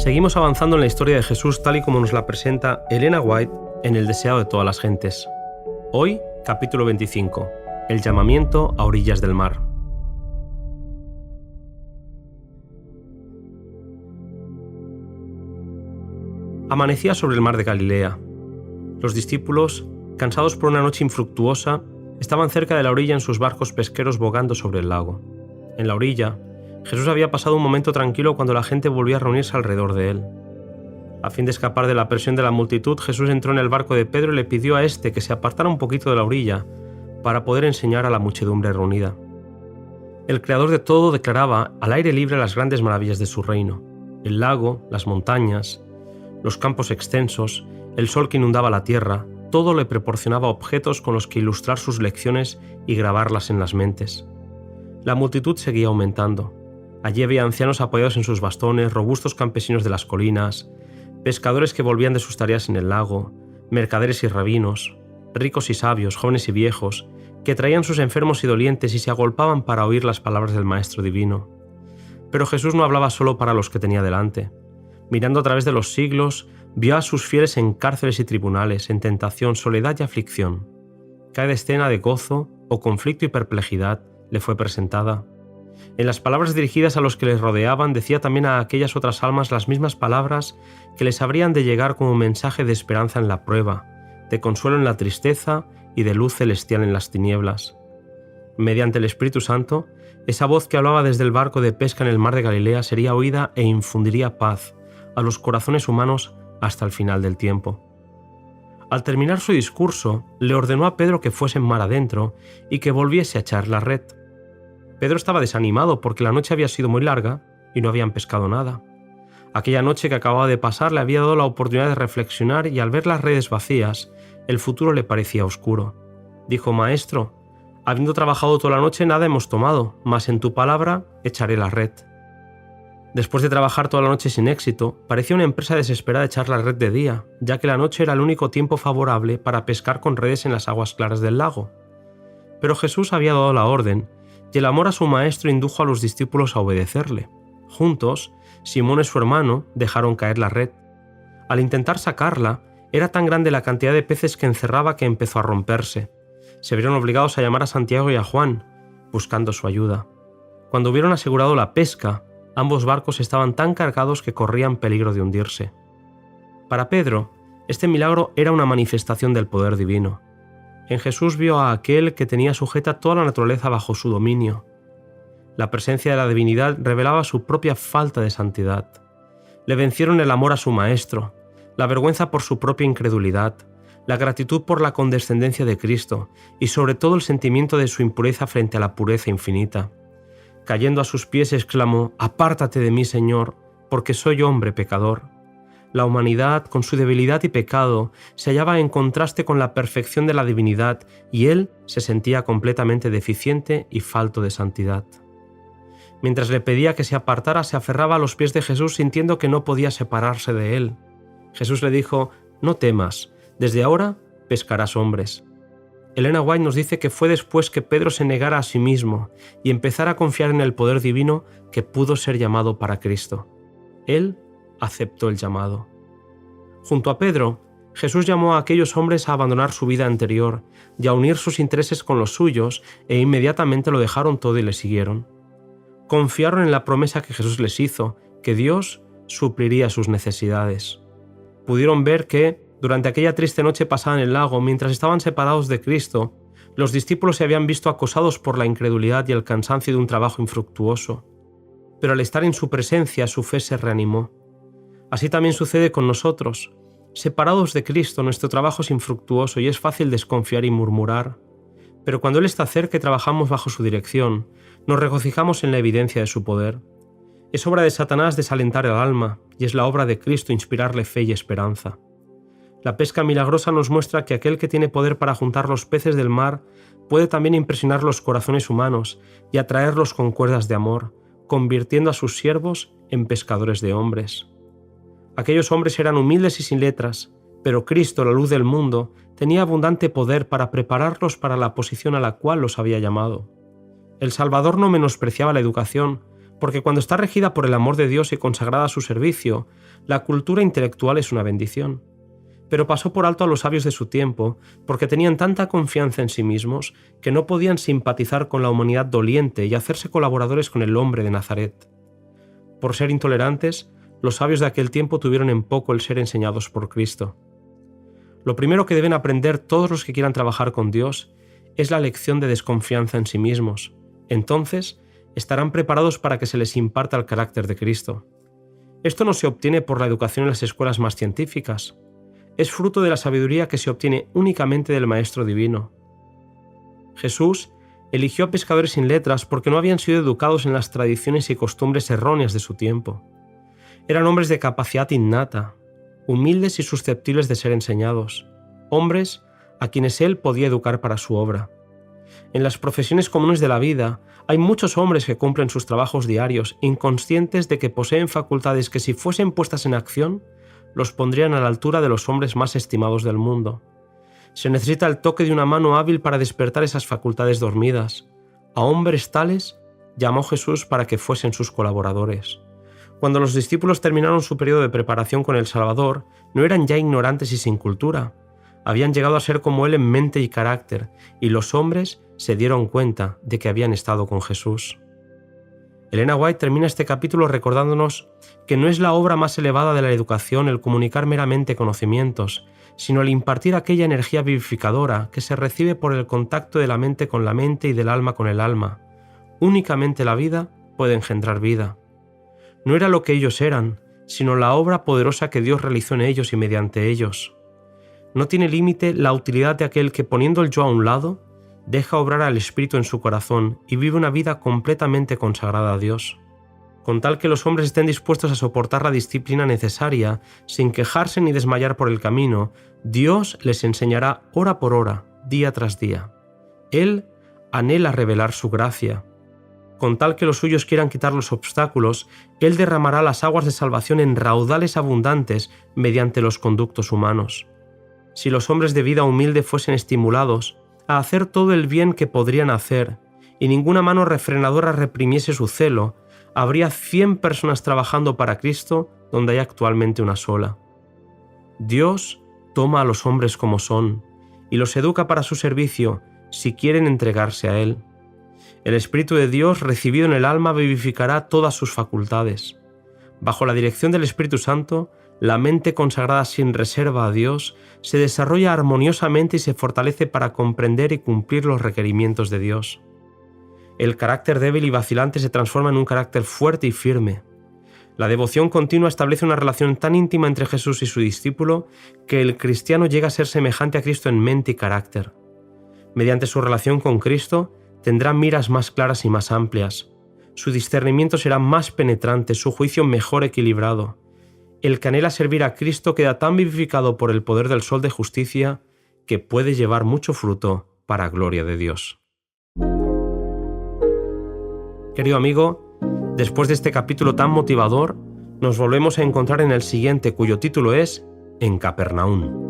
Seguimos avanzando en la historia de Jesús tal y como nos la presenta Elena White en El deseado de todas las gentes. Hoy, capítulo 25, el llamamiento a orillas del mar. Amanecía sobre el mar de Galilea. Los discípulos, cansados por una noche infructuosa, estaban cerca de la orilla en sus barcos pesqueros bogando sobre el lago. En la orilla, Jesús había pasado un momento tranquilo cuando la gente volvía a reunirse alrededor de él. A fin de escapar de la presión de la multitud, Jesús entró en el barco de Pedro y le pidió a éste que se apartara un poquito de la orilla para poder enseñar a la muchedumbre reunida. El Creador de todo declaraba al aire libre las grandes maravillas de su reino: el lago, las montañas, los campos extensos, el sol que inundaba la tierra. Todo le proporcionaba objetos con los que ilustrar sus lecciones y grabarlas en las mentes. La multitud seguía aumentando. Allí había ancianos apoyados en sus bastones, robustos campesinos de las colinas, pescadores que volvían de sus tareas en el lago, mercaderes y rabinos, ricos y sabios, jóvenes y viejos, que traían sus enfermos y dolientes y se agolpaban para oír las palabras del Maestro Divino. Pero Jesús no hablaba solo para los que tenía delante. Mirando a través de los siglos, vio a sus fieles en cárceles y tribunales, en tentación, soledad y aflicción. Cada escena de gozo o conflicto y perplejidad le fue presentada. En las palabras dirigidas a los que les rodeaban, decía también a aquellas otras almas las mismas palabras que les habrían de llegar como mensaje de esperanza en la prueba, de consuelo en la tristeza y de luz celestial en las tinieblas. Mediante el Espíritu Santo, esa voz que hablaba desde el barco de pesca en el mar de Galilea sería oída e infundiría paz a los corazones humanos hasta el final del tiempo. Al terminar su discurso, le ordenó a Pedro que fuese en mar adentro y que volviese a echar la red. Pedro estaba desanimado porque la noche había sido muy larga y no habían pescado nada. Aquella noche que acababa de pasar le había dado la oportunidad de reflexionar y al ver las redes vacías, el futuro le parecía oscuro. Dijo: «Maestro, habiendo trabajado toda la noche nada hemos tomado, mas en tu palabra echaré la red». Después de trabajar toda la noche sin éxito, parecía una empresa desesperada echar la red de día, ya que la noche era el único tiempo favorable para pescar con redes en las aguas claras del lago. Pero Jesús había dado la orden, y el amor a su maestro indujo a los discípulos a obedecerle. Juntos, Simón y su hermano dejaron caer la red. Al intentar sacarla, era tan grande la cantidad de peces que encerraba que empezó a romperse. Se vieron obligados a llamar a Santiago y a Juan, buscando su ayuda. Cuando hubieron asegurado la pesca, ambos barcos estaban tan cargados que corrían peligro de hundirse. Para Pedro, este milagro era una manifestación del poder divino. En Jesús vio a aquel que tenía sujeta toda la naturaleza bajo su dominio. La presencia de la divinidad revelaba su propia falta de santidad. Le vencieron el amor a su maestro, la vergüenza por su propia incredulidad, la gratitud por la condescendencia de Cristo y sobre todo el sentimiento de su impureza frente a la pureza infinita. Cayendo a sus pies exclamó: «Apártate de mí, Señor, porque soy hombre pecador». La humanidad, con su debilidad y pecado, se hallaba en contraste con la perfección de la divinidad y él se sentía completamente deficiente y falto de santidad. Mientras le pedía que se apartara, se aferraba a los pies de Jesús sintiendo que no podía separarse de él. Jesús le dijo: «No temas, desde ahora pescarás hombres». Elena White nos dice que fue después que Pedro se negara a sí mismo y empezara a confiar en el poder divino que pudo ser llamado para Cristo. Él aceptó el llamado. Junto a Pedro, Jesús llamó a aquellos hombres a abandonar su vida anterior y a unir sus intereses con los suyos, e inmediatamente lo dejaron todo y le siguieron. Confiaron en la promesa que Jesús les hizo, que Dios supliría sus necesidades. Pudieron ver que, durante aquella triste noche pasada en el lago, mientras estaban separados de Cristo, los discípulos se habían visto acosados por la incredulidad y el cansancio de un trabajo infructuoso. Pero al estar en su presencia, su fe se reanimó. Así también sucede con nosotros. Separados de Cristo, nuestro trabajo es infructuoso y es fácil desconfiar y murmurar. Pero cuando Él está cerca y trabajamos bajo su dirección, nos regocijamos en la evidencia de su poder. Es obra de Satanás desalentar el alma, y es la obra de Cristo inspirarle fe y esperanza. La pesca milagrosa nos muestra que aquel que tiene poder para juntar los peces del mar puede también impresionar los corazones humanos y atraerlos con cuerdas de amor, convirtiendo a sus siervos en pescadores de hombres. Aquellos hombres eran humildes y sin letras, pero Cristo, la luz del mundo, tenía abundante poder para prepararlos para la posición a la cual los había llamado. El Salvador no menospreciaba la educación, porque cuando está regida por el amor de Dios y consagrada a su servicio, la cultura intelectual es una bendición. Pero pasó por alto a los sabios de su tiempo, porque tenían tanta confianza en sí mismos que no podían simpatizar con la humanidad doliente y hacerse colaboradores con el hombre de Nazaret. Por ser intolerantes, los sabios de aquel tiempo tuvieron en poco el ser enseñados por Cristo. Lo primero que deben aprender todos los que quieran trabajar con Dios es la lección de desconfianza en sí mismos. Entonces, estarán preparados para que se les imparta el carácter de Cristo. Esto no se obtiene por la educación en las escuelas más científicas. Es fruto de la sabiduría que se obtiene únicamente del Maestro Divino. Jesús eligió a pescadores sin letras porque no habían sido educados en las tradiciones y costumbres erróneas de su tiempo. Eran hombres de capacidad innata, humildes y susceptibles de ser enseñados, hombres a quienes él podía educar para su obra. En las profesiones comunes de la vida hay muchos hombres que cumplen sus trabajos diarios, inconscientes de que poseen facultades que, si fuesen puestas en acción, los pondrían a la altura de los hombres más estimados del mundo. Se necesita el toque de una mano hábil para despertar esas facultades dormidas. A hombres tales llamó Jesús para que fuesen sus colaboradores. Cuando los discípulos terminaron su periodo de preparación con el Salvador, no eran ya ignorantes y sin cultura. Habían llegado a ser como él en mente y carácter, y los hombres se dieron cuenta de que habían estado con Jesús. Elena White termina este capítulo recordándonos que no es la obra más elevada de la educación el comunicar meramente conocimientos, sino el impartir aquella energía vivificadora que se recibe por el contacto de la mente con la mente y del alma con el alma. Únicamente la vida puede engendrar vida. No era lo que ellos eran, sino la obra poderosa que Dios realizó en ellos y mediante ellos. No tiene límite la utilidad de aquel que, poniendo el yo a un lado, deja obrar al Espíritu en su corazón y vive una vida completamente consagrada a Dios. Con tal que los hombres estén dispuestos a soportar la disciplina necesaria, sin quejarse ni desmayar por el camino, Dios les enseñará hora por hora, día tras día. Él anhela revelar su gracia. Con tal que los suyos quieran quitar los obstáculos, Él derramará las aguas de salvación en raudales abundantes mediante los conductos humanos. Si los hombres de vida humilde fuesen estimulados a hacer todo el bien que podrían hacer, y ninguna mano refrenadora reprimiese su celo, habría 100 personas trabajando para Cristo donde hay actualmente una sola. Dios toma a los hombres como son y los educa para su servicio si quieren entregarse a Él. El Espíritu de Dios recibido en el alma vivificará todas sus facultades. Bajo la dirección del Espíritu Santo, la mente consagrada sin reserva a Dios se desarrolla armoniosamente y se fortalece para comprender y cumplir los requerimientos de Dios. El carácter débil y vacilante se transforma en un carácter fuerte y firme. La devoción continua establece una relación tan íntima entre Jesús y su discípulo que el cristiano llega a ser semejante a Cristo en mente y carácter. Mediante su relación con Cristo, tendrá miras más claras y más amplias. Su discernimiento será más penetrante, su juicio mejor equilibrado. El que anhela servir a Cristo queda tan vivificado por el poder del sol de justicia que puede llevar mucho fruto para gloria de Dios. Querido amigo, después de este capítulo tan motivador, nos volvemos a encontrar en el siguiente, cuyo título es En Capernaum.